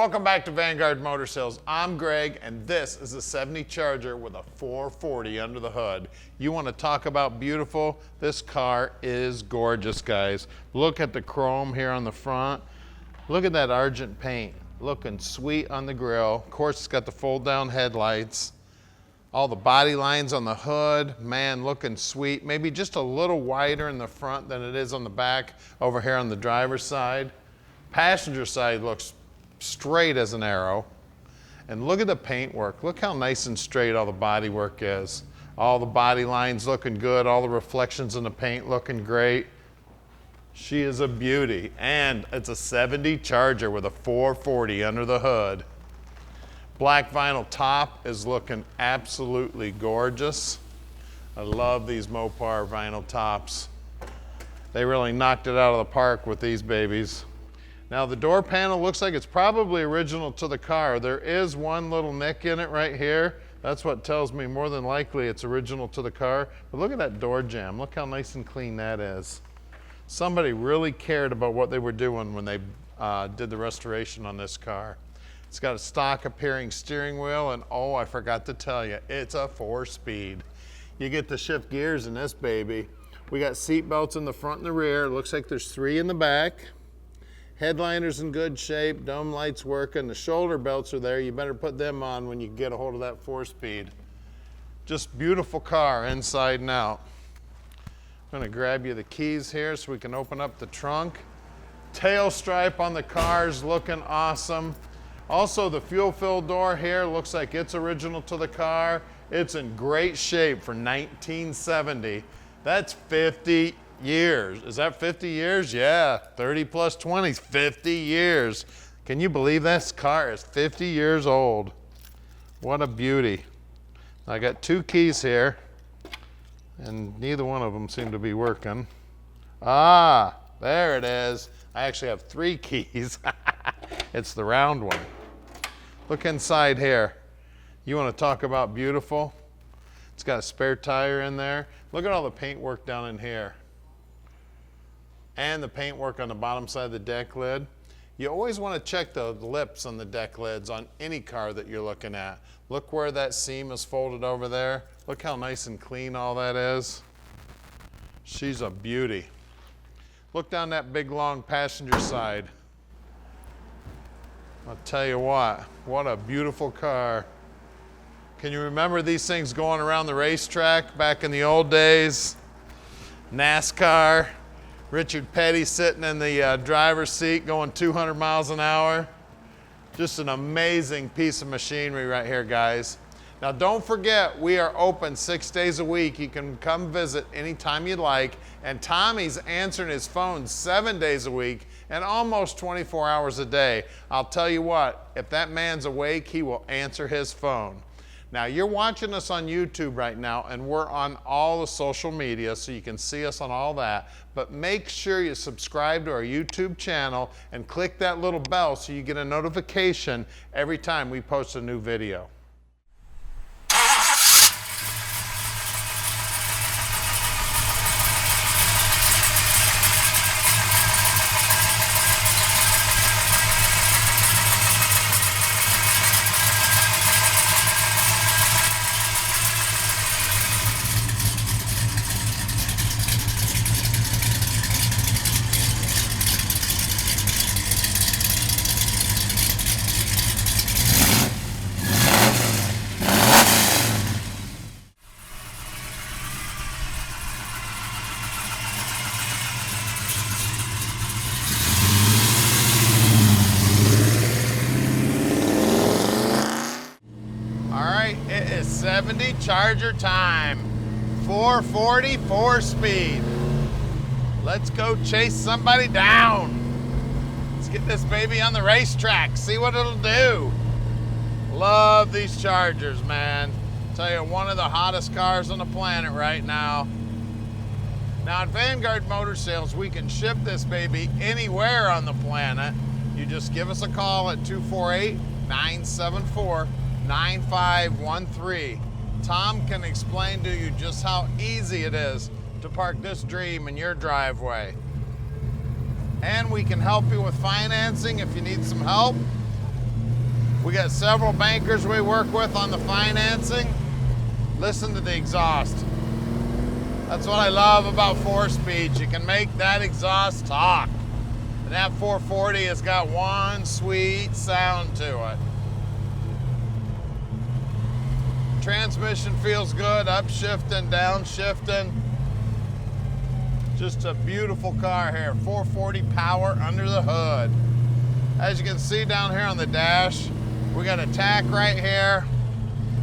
Welcome back to Vanguard Motor Sales. I'm Greg, and this is a 70 Charger with a 440 under the hood. You want to talk about beautiful? This car is gorgeous, guys. Look at the chrome here on the front. Look at that argent paint, looking sweet on the grill. Of course, it's got the fold-down headlights. All the body lines on the hood, man, looking sweet. Maybe just a little wider in the front than it is on the back over here on the driver's side. Passenger side looks straight as an arrow. And look at the paint work. Look how nice and straight all the body work is. All the body lines looking good, all the reflections in the paint looking great. She is a beauty, and it's a 70 Charger with a 440 under the hood. Black vinyl top is looking absolutely gorgeous. I love these Mopar vinyl tops. They really knocked it out of the park with these babies. Now the door panel looks like it's probably original to the car. There is one little nick in it right here. That's what tells me more than likely it's original to the car. But look at that door jamb. Look how nice and clean that is. Somebody really cared about what they were doing when they did the restoration on this car. It's got a stock appearing steering wheel, and oh, I forgot to tell you, it's a 4-speed. You get to shift gears in this baby. We got seat belts in the front and the rear. It looks like there's 3 in the back. Headliner's in good shape, dome lights working, the shoulder belts are there. You better put them on when you get a hold of that 4-speed. Just beautiful car inside and out. I'm gonna grab you the keys here so we can open up the trunk. Tail stripe on the car is looking awesome. Also, the fuel fill door here looks like it's original to the car. It's in great shape for 1970. That's 50 years. Is that 50 years? Yeah, 30 plus 20 is 50 years. Can you believe this car is 50 years old? What a beauty. I got 2 keys here, and neither one of them seem to be working. Ah, there it is. I actually have 3 keys. It's the round one. Look inside here. You want to talk about beautiful? It's got a spare tire in there. Look at all the paint work down in here. And the paint work on the bottom side of the deck lid. You always want to check the lips on the deck lids on any car that you're looking at. Look where that seam is folded over there. Look how nice and clean all that is. She's a beauty. Look down that big long passenger side. I'll tell you what a beautiful car. Can you remember these things going around the racetrack back in the old days? NASCAR, Richard Petty sitting in the driver's seat going 200 miles an hour. Just an amazing piece of machinery right here, guys. Now don't forget, we are open 6 days a week. You can come visit anytime you'd like. And Tommy's answering his phone 7 days a week and almost 24 hours a day. I'll tell you what, if that man's awake, he will answer his phone. Now you're watching us on YouTube right now, and we're on all the social media, so you can see us on all that. But make sure you subscribe to our YouTube channel and click that little bell so you get a notification every time we post a new video. It is 70 Charger time. 440, 4-speed. Let's go chase somebody down. Let's get this baby on the racetrack, see what it'll do. Love these Chargers, man. Tell you, one of the hottest cars on the planet right now. Now at Vanguard Motor Sales, we can ship this baby anywhere on the planet. You just give us a call at 248-974-9513. Tom can explain to you just how easy it is to park this dream in your driveway. And we can help you with financing if you need some help. We got several bankers we work with on the financing. Listen to the exhaust. That's what I love about 4-speed. You can make that exhaust talk. And that 440 has got one sweet sound to it. Transmission feels good, upshifting, downshifting. Just a beautiful car here. 440 power under the hood. As you can see down here on the dash, we got a tack right here.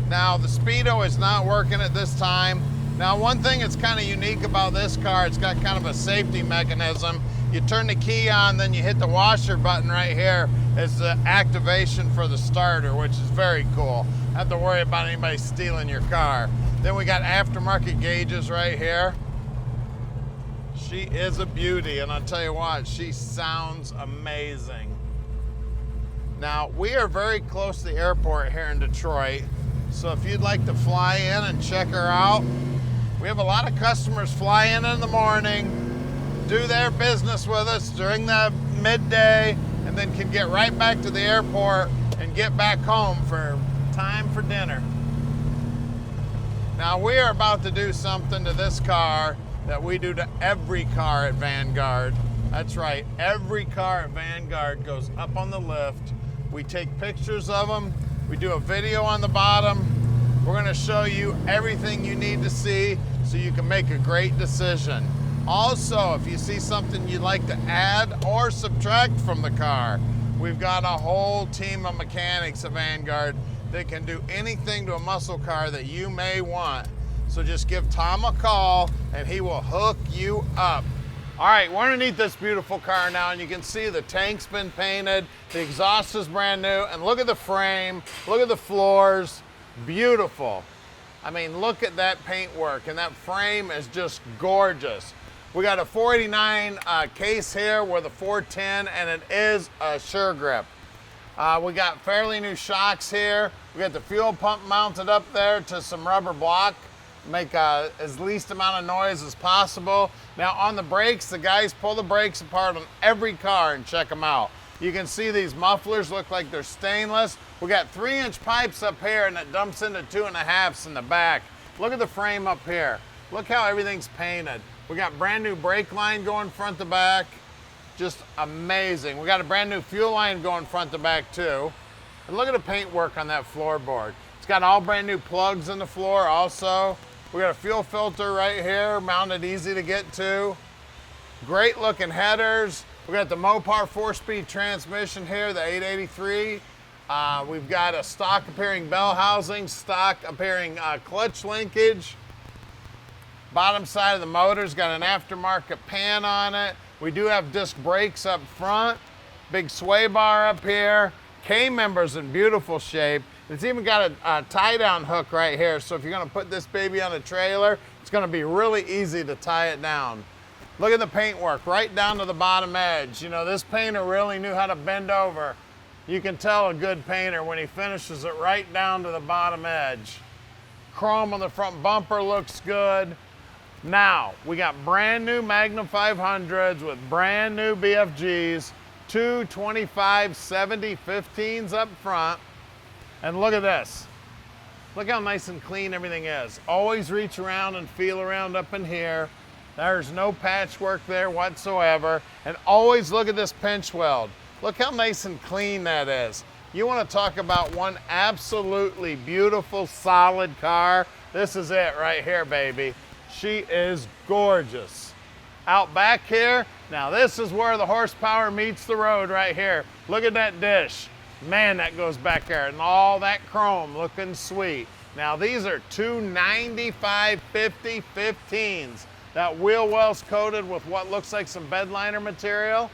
Now the speedo is not working at this time. Now one thing that's kind of unique about this car, it's got kind of a safety mechanism. You turn the key on, then you hit the washer button right here. It's the activation for the starter, which is very cool. Don't have to worry about anybody stealing your car. Then we got aftermarket gauges right here. She is a beauty, and I'll tell you what, she sounds amazing. Now, we are very close to the airport here in Detroit, so if you'd like to fly in and check her out, we have a lot of customers fly in the morning, do their business with us during the midday, and then can get right back to the airport and get back home for time for dinner. Now, we are about to do something to this car that we do to every car at Vanguard. That's right, every car at Vanguard goes up on the lift. We take pictures of them. We do a video on the bottom. We're gonna show you everything you need to see so you can make a great decision. Also, if you see something you'd like to add or subtract from the car, we've got a whole team of mechanics at Vanguard that can do anything to a muscle car that you may want. So just give Tom a call and he will hook you up. All right, we're underneath this beautiful car now, and you can see the tank's been painted, the exhaust is brand new, and look at the frame, look at the floors, beautiful. I mean, look at that paintwork, and that frame is just gorgeous. We got a 489 case here with a 410, and it is a sure grip. We got fairly new shocks here. We got the fuel pump mounted up there to some rubber block. Make as least amount of noise as possible. Now on the brakes, the guys pull the brakes apart on every car and check them out. You can see these mufflers look like they're stainless. We got 3-inch pipes up here and it dumps into 2.5s in the back. Look at the frame up here. Look how everything's painted. We got brand new brake line going front to back. Just amazing. We got a brand new fuel line going front to back too. And look at the paint work on that floorboard. It's got all brand new plugs in the floor also. We got a fuel filter right here, mounted easy to get to. Great looking headers. We got the Mopar 4-speed transmission here, the 883. We've got a stock appearing bell housing, stock appearing clutch linkage. Bottom side of the motor's got an aftermarket pan on it. We do have disc brakes up front. Big sway bar up here. K-member's in beautiful shape. It's even got a tie-down hook right here, so if you're gonna put this baby on a trailer, it's gonna be really easy to tie it down. Look at the paintwork, right down to the bottom edge. You know, this painter really knew how to bend over. You can tell a good painter when he finishes it right down to the bottom edge. Chrome on the front bumper looks good. Now, we got brand new Magnum 500s with brand new BFGs, two 25/70 15s up front. And look at this. Look how nice and clean everything is. Always reach around and feel around up in here. There's no patchwork there whatsoever. And always look at this pinch weld. Look how nice and clean that is. You want to talk about one absolutely beautiful, solid car? This is it right here, baby. She is gorgeous. Out back here, now this is where the horsepower meets the road right here. Look at that dish. Man, that goes back there, and all that chrome looking sweet. Now these are two 95/50 15s. That wheel well's coated with what looks like some bed liner material,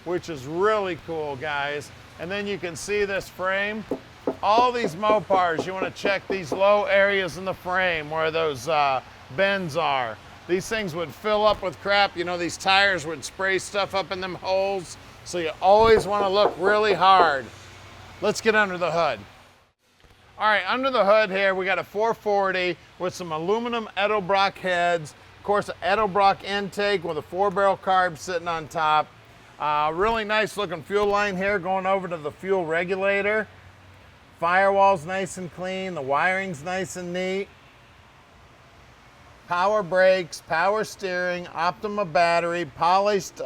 which is really cool, guys. And then you can see this frame. All these Mopars, you want to check these low areas in the frame where those bends are. These things would fill up with crap. You know, these tires would spray stuff up in them holes. So you always want to look really hard. Let's get under the hood. All right, under the hood here, we got a 440 with some aluminum Edelbrock heads. Of course, an Edelbrock intake with a 4-barrel carb sitting on top. Really nice looking fuel line here going over to the fuel regulator. Firewall's nice and clean. The wiring's nice and neat. Power brakes, power steering, Optima battery, polished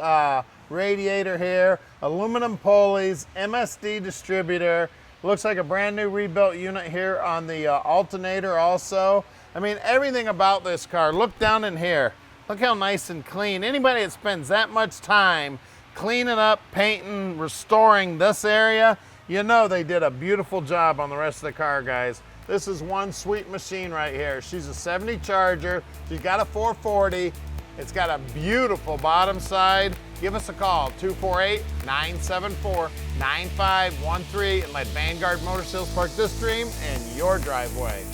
radiator here, aluminum pulleys, MSD distributor. Looks like a brand new rebuilt unit here on the alternator also. I mean, everything about this car. Look down in here. Look how nice and clean. Anybody that spends that much time cleaning up, painting, restoring this area, you know they did a beautiful job on the rest of the car, guys. This is one sweet machine right here. She's a 70 Charger. She's got a 440. It's got a beautiful bottom side. Give us a call, 248-974-9513, and let Vanguard Motor Sales park this dream in your driveway.